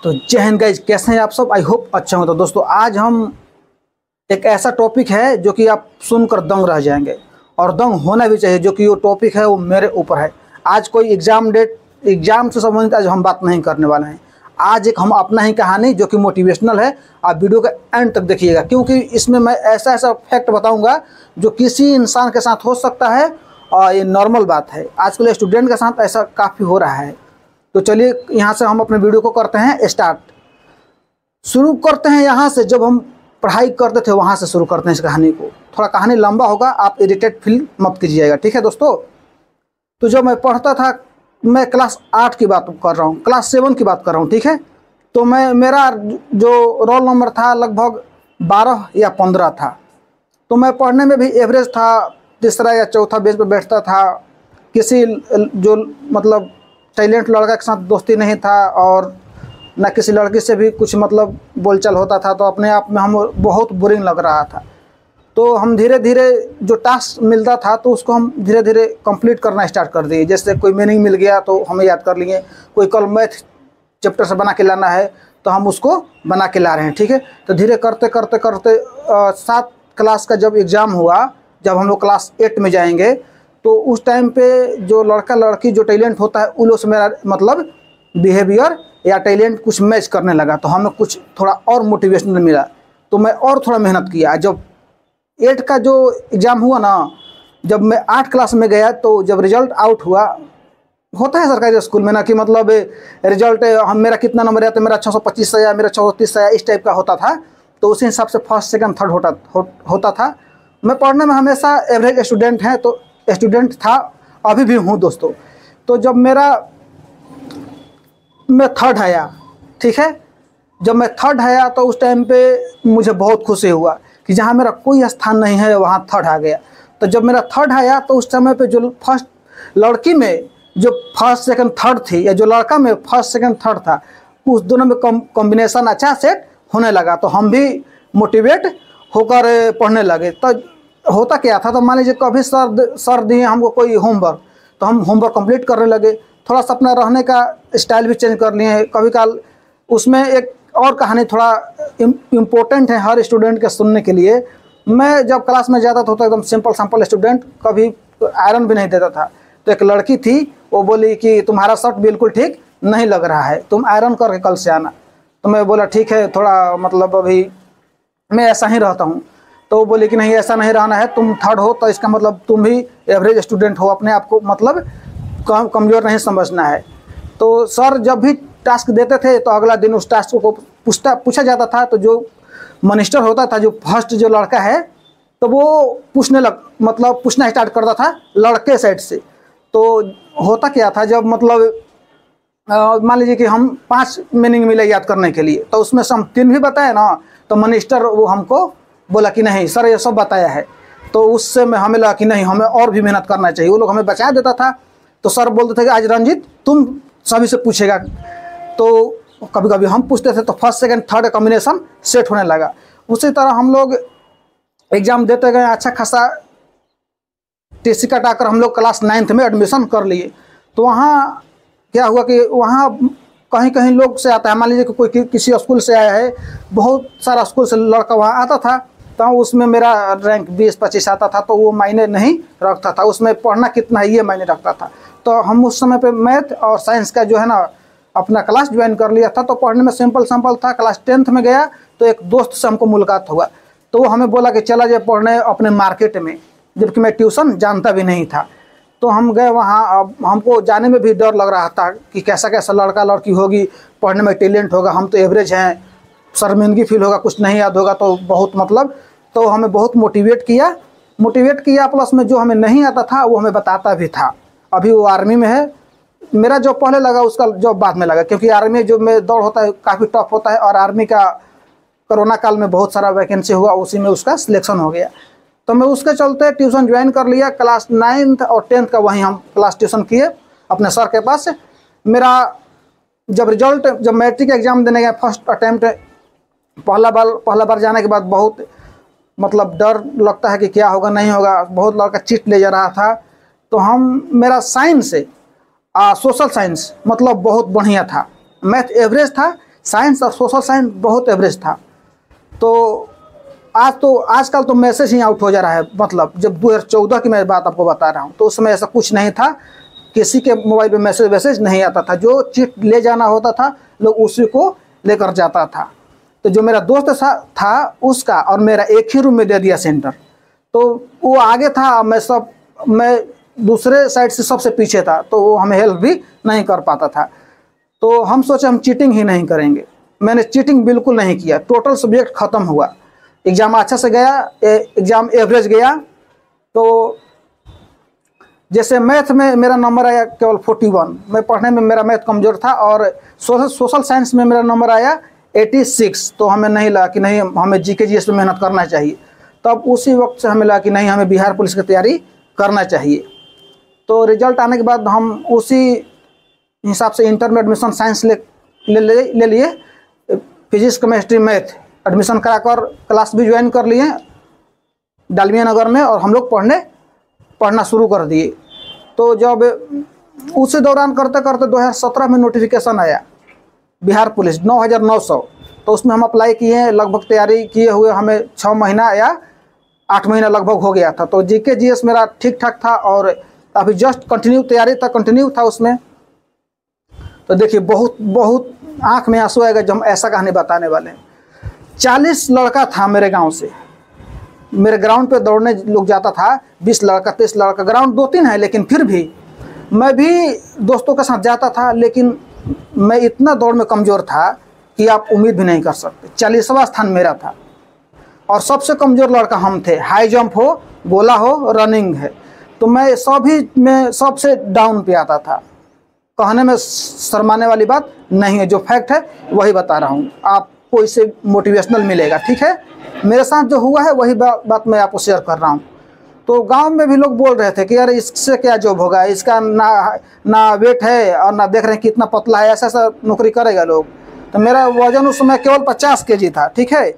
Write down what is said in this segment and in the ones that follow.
तो जय हिंद गाइज, कैसे हैं आप सब? आई होप अच्छा हो। तो दोस्तों आज हम एक ऐसा टॉपिक है जो कि आप सुनकर दंग रह जाएंगे और दंग होना भी चाहिए। जो कि वो टॉपिक है वो मेरे ऊपर है। आज कोई एग्जाम से संबंधित आज हम बात नहीं करने वाले हैं। आज एक हम अपना ही कहानी जो कि मोटिवेशनल है। आप वीडियो का एंड तक देखिएगा, क्योंकि इसमें मैं ऐसा ऐसा फैक्ट बताऊंगा जो किसी इंसान के साथ हो सकता है और ये नॉर्मल बात है। आजकल स्टूडेंट के साथ ऐसा काफ़ी हो रहा है। तो चलिए यहाँ से हम अपने वीडियो को करते हैं स्टार्ट। शुरू करते हैं यहाँ से, जब हम पढ़ाई करते थे वहाँ से शुरू करते हैं इस कहानी को। थोड़ा कहानी लंबा होगा, आप इरिटेट फील मत कीजिएगा, ठीक है दोस्तों। तो जब मैं पढ़ता था, मैं क्लास 8 की बात कर रहा हूँ, क्लास 7 की बात कर रहा हूँ, ठीक है। तो मेरा जो रोल नंबर था लगभग 12 या 15 था। तो मैं पढ़ने में भी एवरेज था, तीसरा या चौथा बेंच पर बैठता था। किसी जो मतलब टैलेंट लड़का के साथ दोस्ती नहीं था और ना किसी लड़की से भी कुछ मतलब बोलचाल होता था। तो अपने आप में हम बहुत बोरिंग लग रहा था। तो हम धीरे धीरे जो टास्क मिलता था तो उसको हम धीरे धीरे कंप्लीट करना स्टार्ट कर दिए। जैसे कोई मीनिंग मिल गया तो हमें याद कर लिए, कोई कल मैथ चैप्टर से बना के लाना है तो हम उसको बना के ला रहे हैं, ठीक है। तो धीरे करते करते करते 7 क्लास का जब एग्ज़ाम हुआ, जब हम लोग क्लास 8 में जाएंगे, तो उस टाइम पे जो लड़का लड़की जो टैलेंट होता है उन लोग से मेरा मतलब बिहेवियर या टैलेंट कुछ मैच करने लगा। तो हमें कुछ थोड़ा और मोटिवेशन मिला, तो मैं और थोड़ा मेहनत किया। जब 8 का जो एग्ज़ाम हुआ ना, जब मैं 8 क्लास में गया तो जब रिजल्ट आउट हुआ, होता है सरकारी स्कूल में ना कि मतलब रिजल्ट हम मेरा कितना नंबर आया, तो मेरा 625 या मेरा 630 या इस टाइप का होता था। तो उसी हिसाब से फर्स्ट सेकंड थर्ड होता था। मैं पढ़ने में हमेशा एवरेज स्टूडेंट हैं, तो स्टूडेंट था, अभी भी हूँ दोस्तों। तो जब मैं थर्ड आया, ठीक है, जब मैं थर्ड आया तो उस टाइम पे मुझे बहुत खुशी हुआ कि जहाँ मेरा कोई स्थान नहीं है वहाँ थर्ड आ गया। तो जब मेरा थर्ड आया तो उस समय पे जो फर्स्ट लड़की में जो फर्स्ट सेकंड थर्ड थी या जो लड़का में फर्स्ट सेकंड थर्ड था, उस दोनों में कॉम्बिनेशन अच्छा सेट होने लगा। तो हम भी मोटिवेट होकर पढ़ने लगे। तो होता क्या था, तो मान लीजिए कभी सर दिए हमको कोई होमवर्क, तो हम होमवर्क कंप्लीट करने लगे। थोड़ा सा अपना रहने का स्टाइल भी चेंज कर लिए। कभी काल उसमें एक और कहानी थोड़ा इम्पोर्टेंट है हर स्टूडेंट के सुनने के लिए। मैं जब क्लास में जाता था तो एकदम सिंपल स्टूडेंट, कभी आयरन भी नहीं देता था। तो एक लड़की थी, वो बोली कि तुम्हारा शर्ट बिल्कुल ठीक नहीं लग रहा है, तुम आयरन करके कल से आना। तो मैं बोला ठीक है, थोड़ा मतलब अभी मैं ऐसा ही रहता हूँ। तो वो बोले कि नहीं, ऐसा नहीं रहना है, तुम थर्ड हो तो इसका मतलब तुम भी एवरेज स्टूडेंट हो, अपने आप को मतलब कमज़ोर नहीं समझना है। तो सर जब भी टास्क देते थे तो अगला दिन उस टास्क को पूछा जाता था। तो जो मिनिस्टर होता था, जो फर्स्ट जो लड़का है, तो वो पूछना स्टार्ट करता था लड़के साइड से। तो होता क्या था, जब मतलब मान लीजिए कि हम 5 मीनिंग मिले याद करने के लिए, तो उसमें से हम 3 भी बताए ना, तो मिनिस्टर वो हमको बोला कि नहीं सर ये सब बताया है। तो उससे हमें लगा कि नहीं, हमें और भी मेहनत करना चाहिए। वो लोग हमें बचा देता था। तो सर बोलते थे कि आज रंजीत तुम सभी से पूछेगा। तो कभी कभी हम पूछते थे, तो first second third combination set होने लगा। उसी तरह हम लोग एग्ज़ाम देते गए, अच्छा खासा टीसी कटाकर हम लोग क्लास 9th में एडमिशन कर लिए। तो वहाँ क्या हुआ कि वहाँ कहीं कहीं लोग से आता है, मान लीजिए कि कोई किसी स्कूल से आया है, बहुत सारा स्कूल से लड़का वहाँ आता था। तो उसमें मेरा रैंक 20-25 आता था, तो वो मायने नहीं रखता था। उसमें पढ़ना कितना है ये मायने रखता था। तो हम उस समय पे मैथ और साइंस का जो है ना अपना क्लास ज्वाइन कर लिया था। तो पढ़ने में सिंपल था। क्लास 10th में गया तो एक दोस्त से हमको मुलाकात हुआ। तो वो हमें बोला कि चला जाए पढ़ने अपने मार्केट में, जबकि मैं ट्यूशन जानता भी नहीं था। तो हम गए वहाँ। अब हमको जाने में भी डर लग रहा था कि कैसा कैसा लड़का लड़की होगी, पढ़ने में टैलेंट होगा, हम तो एवरेज हैं, शर्मिंदगी फील होगा, कुछ नहीं याद होगा, तो बहुत मतलब। तो हमें बहुत मोटिवेट किया प्लस में जो हमें नहीं आता था वो हमें बताता भी था। अभी वो आर्मी में है। मेरा जॉब पहले लगा, उसका जॉब बाद में लगा, क्योंकि आर्मी जो में दौड़ होता है काफ़ी टफ होता है। और आर्मी का कोरोना काल में बहुत सारा वैकेंसी हुआ, उसी में उसका सिलेक्शन हो गया। तो मैं उसके चलते ट्यूशन ज्वाइन कर लिया। क्लास 9th और 10th का वहीं हम क्लास ट्यूशन किए अपने सर के पास। मेरा जब मैट्रिक एग्ज़ाम देने गया, फर्स्ट अटैम्प्ट, पहला बार जाने के बाद बहुत मतलब डर लगता है कि क्या होगा नहीं होगा। बहुत लड़का चीट ले जा रहा था। तो मेरा साइंस से सोशल साइंस मतलब बहुत बढ़िया था। मैथ एवरेज था, साइंस और सोशल साइंस बहुत एवरेज था। तो आजकल तो मैसेज ही आउट हो जा रहा है। मतलब जब 2014 की मैं बात आपको बता रहा हूँ तो उस समय ऐसा कुछ नहीं था, किसी के मोबाइल पे मैसेज वैसेज नहीं आता था। जो चिट ले जाना होता था लोग उसी को लेकर जाता था। तो जो मेरा दोस्त था उसका और मेरा एक ही रूम में दे दिया सेंटर। तो वो आगे था, मैं दूसरे साइड से सबसे पीछे था, तो वो हमें हेल्प भी नहीं कर पाता था। तो हम सोचे हम चीटिंग ही नहीं करेंगे। मैंने चीटिंग बिल्कुल नहीं किया। टोटल सब्जेक्ट ख़त्म हुआ, एग्ज़ाम अच्छा से गया, एग्ज़ाम एवरेज गया। तो जैसे मैथ में मेरा नंबर आया केवल 41, मैं पढ़ने में मेरा मैथ कमज़ोर था, और सोशल साइंस में मेरा नंबर आया 86। तो हमें नहीं लगा कि नहीं हमें जीके जीएस में मेहनत करना चाहिए। तब उसी वक्त से हमें लगा कि नहीं हमें बिहार पुलिस की तैयारी करना चाहिए। तो रिजल्ट आने के बाद हम उसी हिसाब से इंटर में एडमिशन साइंस ले लिए। फिजिक्स केमिस्ट्री मैथ एडमिशन कराकर क्लास भी ज्वाइन कर लिए डालमिया नगर में, और हम लोग पढ़ना शुरू कर दिए। तो जब उसी दौरान करते करते 2017 में नोटिफिकेशन आया बिहार पुलिस 9900। तो उसमें हम अप्लाई किए, लगभग तैयारी किए हुए हमें 6 महीना या 8 महीना लगभग हो गया था। तो जीके जीएस मेरा ठीक ठाक था, और अभी जस्ट कंटिन्यू था उसमें। तो देखिए बहुत आंख में आंसू आएगा जब हम ऐसा कहानी बताने वाले हैं। 40 लड़का था मेरे गांव से, मेरे ग्राउंड पे दौड़ने लोग जाता था 20 लड़का 23 लड़का। ग्राउंड 2-3 है, लेकिन फिर भी मैं भी दोस्तों के साथ जाता था। लेकिन मैं इतना दौड़ में कमज़ोर था कि आप उम्मीद भी नहीं कर सकते। 40वां स्थान मेरा था, और सबसे कमज़ोर लड़का हम थे। हाई जंप हो, गोला हो, रनिंग है, तो मैं सबसे डाउन पे आता था। कहने में शर्माने वाली बात नहीं है, जो फैक्ट है वही बता रहा हूँ। आपको इससे मोटिवेशनल मिलेगा, ठीक है। मेरे साथ जो हुआ है वही बात मैं आपको शेयर कर रहा हूँ। तो गांव में भी लोग बोल रहे थे कि यार इससे क्या जॉब होगा, इसका ना वेट है और ना देख रहे हैं कि इतना पतला है, ऐसा नौकरी करेगा लोग। तो मेरा वजन उस समय केवल 50 kg था, ठीक है।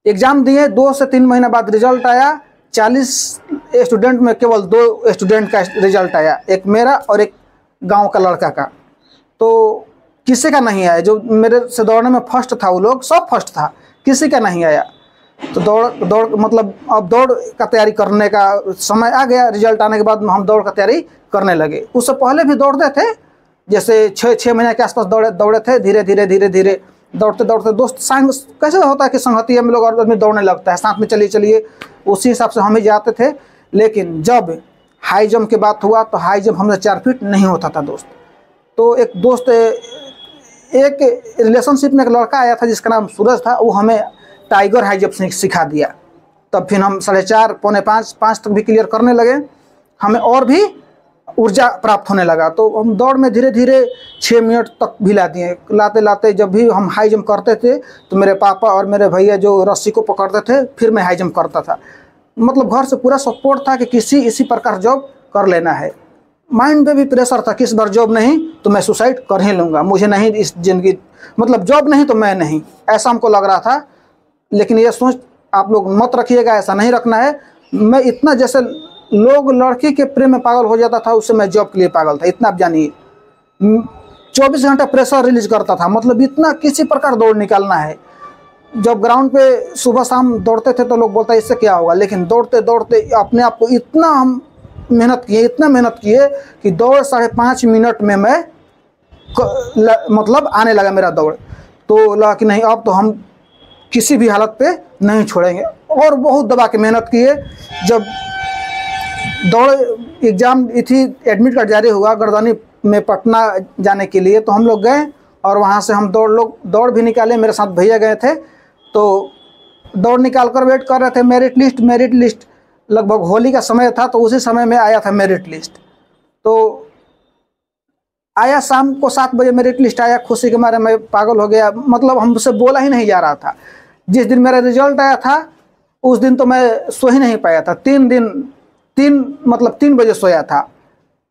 एग्ज़ाम दिए, 2 से 3 महीना बाद रिजल्ट आया। 40 स्टूडेंट में केवल 2 स्टूडेंट का रिजल्ट आया, एक मेरा और एक गांव का लड़का का। तो किसी का नहीं आया। जो मेरे से दौड़ने में फर्स्ट था वो लोग सब फर्स्ट था, किसी का नहीं आया। तो दौड़ मतलब अब दौड़ का तैयारी करने का समय आ गया। रिजल्ट आने के बाद हम दौड़ का तैयारी करने लगे। उससे पहले भी दौड़ते थे, जैसे 6 महीने के आसपास दौड़े थे। धीरे धीरे दौड़ते दोस्त संग कैसे होता है कि संगति हम लोग और आदमी दौड़ने लगता है, साथ में चलिए, उसी हिसाब से हम ही जाते थे। लेकिन जब हाई जंप की बात हुआ तो हाई जंप हमसे 4 फीट नहीं होता था दोस्त। तो एक रिलेशनशिप में एक लड़का आया था जिसका नाम सूरज था, वो हमें टाइगर हाई जंप सिखा दिया। तब फिर हम 4:30 पौने 5 तक भी क्लियर करने लगे, हमें और भी ऊर्जा प्राप्त होने लगा। तो हम दौड़ में धीरे धीरे 6 मिनट तक भी लाते जब भी हम हाई जंप करते थे तो मेरे पापा और मेरे भैया जो रस्सी को पकड़ते थे, फिर मैं हाई जंप करता था। मतलब घर से पूरा सपोर्ट था कि इसी प्रकार जॉब कर लेना है। माइंड पे भी प्रेशर था कि इस बार जॉब नहीं तो मैं सुसाइड कर ही लूँगा, मुझे नहीं इस ज़िंदगी, मतलब जॉब नहीं तो मैं नहीं, ऐसा हमको लग रहा था। लेकिन ये सोच आप लोग मत रखिएगा, ऐसा नहीं रखना है। मैं इतना, जैसे लोग लड़की के प्रेम में पागल हो जाता था, उससे मैं जॉब के लिए पागल था, इतना आप जानिए। 24 घंटा प्रेशर रिलीज करता था, मतलब इतना किसी प्रकार दौड़ निकालना है। जब ग्राउंड पे सुबह शाम दौड़ते थे तो लोग बोलता है इससे क्या होगा, लेकिन दौड़ते दौड़ते अपने आप को इतना हम मेहनत किए कि दौड़ 5.5 मिनट में मैं मतलब आने लगा मेरा दौड़। तो लगा कि नहीं अब तो हम किसी भी हालत पे नहीं छोड़ेंगे, और बहुत दबा के मेहनत किए। जब दौड़ एग्ज़ाम थी, एडमिट कार्ड जारी हुआ गर्दनी में पटना जाने के लिए, तो हम लोग गए और वहाँ से हम दौड़ भी निकाले। मेरे साथ भैया गए थे, तो दौड़ निकाल कर वेट कर रहे थे। मेरिट लिस्ट लगभग होली का समय था, तो उसी समय में आया था मेरिट लिस्ट। तो आया शाम को 7 बजे मेरिट लिस्ट आया, खुशी के मारे मैं पागल हो गया। मतलब हमसे बोला ही नहीं जा रहा था। जिस दिन मेरा रिजल्ट आया था उस दिन तो मैं सो ही नहीं पाया था। 3 बजे सोया था।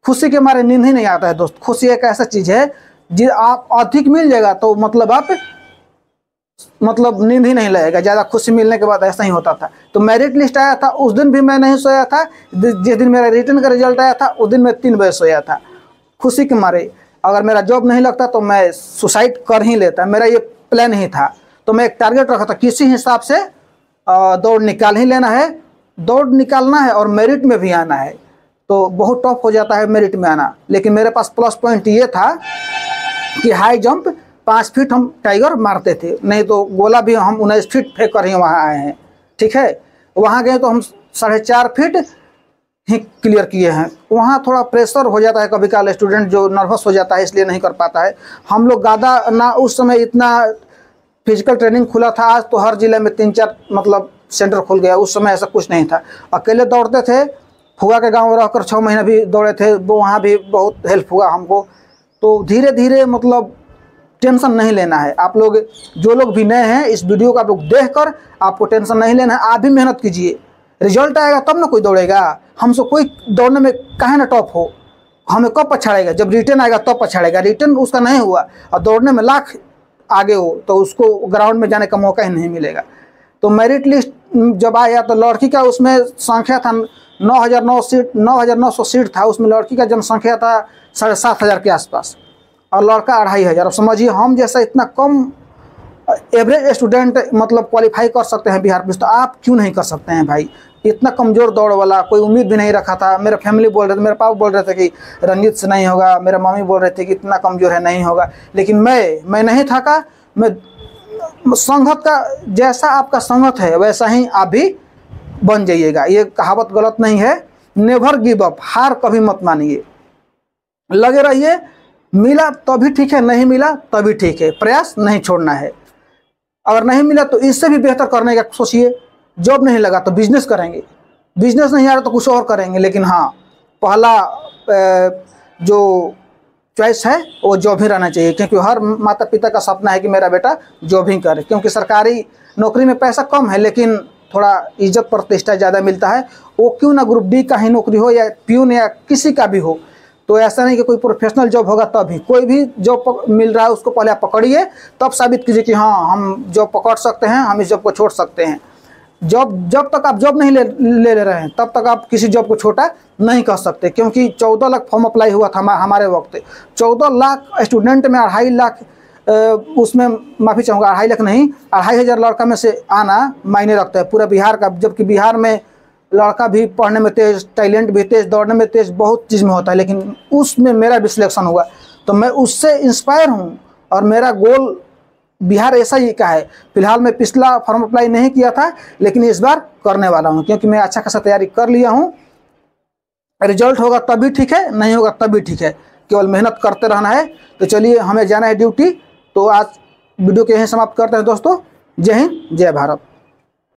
खुशी के मारे नींद ही नहीं आता है दोस्त। खुशी एक ऐसा चीज़ है जी, आप अधिक मिल जाएगा तो मतलब नींद ही नहीं लगेगा, ज़्यादा खुशी मिलने के बाद ऐसा ही होता था। तो मेरिट लिस्ट आया था, उस दिन भी मैं नहीं सोया था। जिस दिन मेरा रिटर्न का रिजल्ट आया था उस दिन मैं 3 बजे सोया था खुशी के मारे। अगर मेरा जॉब नहीं लगता तो मैं सुसाइड कर ही लेता, मेरा ये प्लान ही था। तो मैं एक टारगेट रखा था, किसी हिसाब से दौड़ निकाल ही लेना है, दौड़ निकालना है और मेरिट में भी आना है। तो बहुत टफ हो जाता है मेरिट में आना, लेकिन मेरे पास प्लस पॉइंट ये था कि हाई जंप 5 फीट हम टाइगर मारते थे, नहीं तो गोला भी हम 19 फीट फेंक कर ही वहाँ आए हैं। ठीक है, वहाँ गए तो हम 4.5 फीट ही क्लियर किए हैं। वहाँ थोड़ा प्रेशर हो जाता है कभी कभार, स्टूडेंट जो नर्वस हो जाता है इसलिए नहीं कर पाता है। हम लोग ज़्यादा ना उस समय इतना फिजिकल ट्रेनिंग खुला था, आज तो हर जिले में 3-4 मतलब सेंटर खुल गया, उस समय ऐसा कुछ नहीं था। अकेले दौड़ते थे, फुआ के गांव में रहकर 6 महीना भी दौड़े थे, वो वहाँ भी बहुत हेल्प हुआ हमको। तो धीरे धीरे मतलब टेंशन नहीं लेना है। आप लोग जो लोग भी नए हैं इस वीडियो को आप लोग देखकर आपको टेंशन नहीं लेना है, आप भी मेहनत कीजिए, रिजल्ट आएगा तब ना कोई दौड़ेगा। हमसे कोई दौड़ने में काहे ना टॉप हो, हमें कब पछाड़ेगा, जब रिटर्न आएगा तब पछाड़ेगा। रिटर्न उसका नहीं हुआ और दौड़ने में लाख आगे हो तो उसको ग्राउंड में जाने का मौका ही नहीं मिलेगा। तो मेरिट लिस्ट जब आया तो लड़की का उसमें संख्या था 9,900 सीट था, उसमें लड़की का जनसंख्या था 7,500 के आसपास और लड़का 2,500। अब समझिए हम जैसा इतना कम एवरेज स्टूडेंट मतलब क्वालिफाई कर सकते हैं बिहार पुलिस, तो आप क्यों नहीं कर सकते हैं भाई। इतना कमज़ोर दौड़ वाला कोई उम्मीद भी नहीं रखा था। मेरा फैमिली बोल रहे थे, मेरे पापा बोल रहे थे कि रंजीत से नहीं होगा, मेरा मम्मी बोल रहे थे कि इतना कमज़ोर है नहीं होगा, लेकिन मैं नहीं थका। मैं संगत का जैसा आपका संगत है वैसा ही आप भी बन जाइएगा। ये कहावत गलत नहीं है, नेवर गिव अप, हार कभी मत मानिए, लगे रहिए। मिला तभी ठीक है, नहीं मिला तभी ठीक है, प्रयास नहीं छोड़ना है। अगर नहीं मिला तो इससे भी बेहतर करने का सोचिए। जॉब नहीं लगा तो बिजनेस करेंगे, बिजनेस नहीं आ रहा तो कुछ और करेंगे, लेकिन हाँ पहला जो चॉइस है वो जॉब ही रहना चाहिए, क्योंकि हर माता पिता का सपना है कि मेरा बेटा जॉब ही करे। क्योंकि सरकारी नौकरी में पैसा कम है लेकिन थोड़ा इज्जत प्रतिष्ठा ज़्यादा मिलता है। वो क्यों ना ग्रुप डी का ही नौकरी हो या प्यून या किसी का भी हो, तो ऐसा नहीं कि कोई प्रोफेशनल जॉब होगा तभी। कोई भी जॉब मिल रहा है उसको पहले आप पकड़िए, तब साबित कीजिए कि हाँ हम जॉब पकड़ सकते हैं, हम इस जॉब को छोड़ सकते हैं। जब तक आप जॉब नहीं ले रहे हैं तब तक आप किसी जॉब को छोटा नहीं कर सकते। क्योंकि 14 लाख फॉर्म अप्लाई हुआ था हमारे वक्त, 14 लाख स्टूडेंट में 2.5 लाख, उसमें माफ़ी चाहूँगा 2.5 लाख नहीं 2,500 लड़का में से आना मायने रखता है पूरा बिहार का। जबकि बिहार में लड़का भी पढ़ने में तेज़, टैलेंट भी तेज़, दौड़ने में तेज़, बहुत चीज़ में होता है, लेकिन उसमें मेरा भी सिलेक्शन हुआ। तो मैं उससे इंस्पायर हूँ और मेरा गोल बिहार ऐसा ही का है। फिलहाल मैं पिछला फॉर्म अप्लाई नहीं किया था लेकिन इस बार करने वाला हूँ, क्योंकि मैं अच्छा खासा तैयारी कर लिया हूँ। रिजल्ट होगा तभी ठीक है, नहीं होगा तभी ठीक है, केवल मेहनत करते रहना है। तो चलिए हमें जाना है ड्यूटी, तो आज वीडियो को यहीं समाप्त करते हैं दोस्तों। जय हिंद, जय भारत।